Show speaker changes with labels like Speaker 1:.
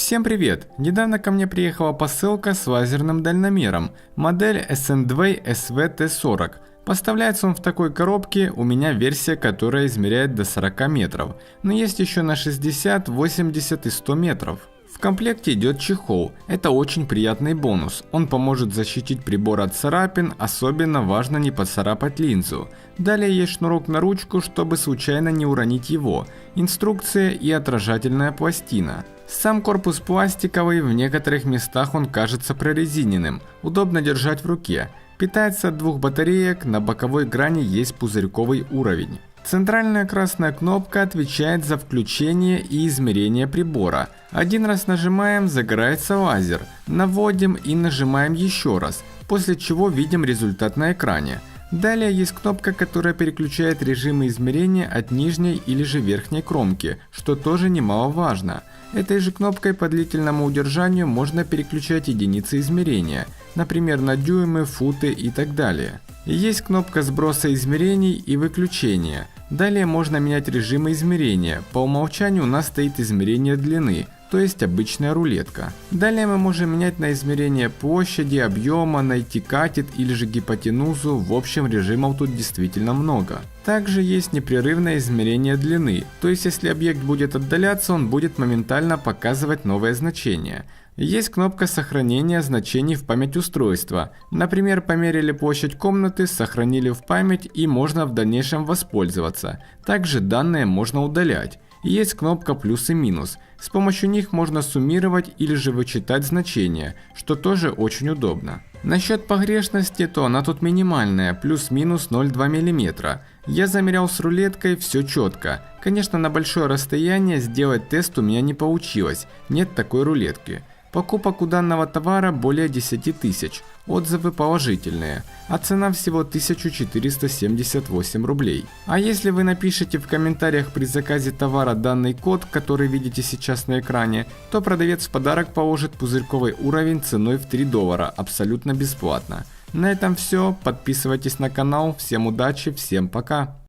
Speaker 1: Всем привет! Недавно ко мне приехала посылка с лазерным дальномером, модель SN2 SVT40. Поставляется он в такой коробке, у меня версия, которая измеряет до 40 метров, но есть еще на 60, 80 и 100 метров. В комплекте идет чехол, это очень приятный бонус, он поможет защитить прибор от царапин, особенно важно не поцарапать линзу. Далее есть шнурок на ручку, чтобы случайно не уронить его, инструкция и отражательная пластина. Сам корпус пластиковый, в некоторых местах он кажется прорезиненным, удобно держать в руке. Питается от двух батареек, на боковой грани есть пузырьковый уровень. Центральная красная кнопка отвечает за включение и измерение прибора. Один раз нажимаем, загорается лазер, наводим и нажимаем еще раз, после чего видим результат на экране. Далее есть кнопка, которая переключает режимы измерения от нижней или же верхней кромки, что тоже немаловажно. Этой же кнопкой по длительному удержанию можно переключать единицы измерения, например, на дюймы, футы и так далее. Есть кнопка сброса измерений и выключения. Далее можно менять режимы измерения. По умолчанию у нас стоит измерение длины, то есть обычная рулетка. Далее мы можем менять на измерение площади, объема, найти катет или же гипотенузу, в общем режимов тут действительно много. Также есть непрерывное измерение длины, то есть если объект будет отдаляться, он будет моментально показывать новое значение. Есть кнопка сохранения значений в память устройства. Например, померили площадь комнаты, сохранили в память и можно в дальнейшем воспользоваться. Также данные можно удалять. Есть кнопка плюс и минус. С помощью них можно суммировать или же вычитать значения, что тоже очень удобно. Насчет погрешности, то она тут минимальная, плюс-минус 0,2 мм. Я замерял с рулеткой, все четко. Конечно, на большое расстояние сделать тест у меня не получилось, нет такой рулетки. Покупок у данного товара более 10 тысяч, отзывы положительные, а цена всего 1478 рублей. А если вы напишите в комментариях при заказе товара данный код, который видите сейчас на экране, то продавец в подарок положит пузырьковый уровень ценой в $3, абсолютно бесплатно. На этом все, подписывайтесь на канал, всем удачи, всем пока!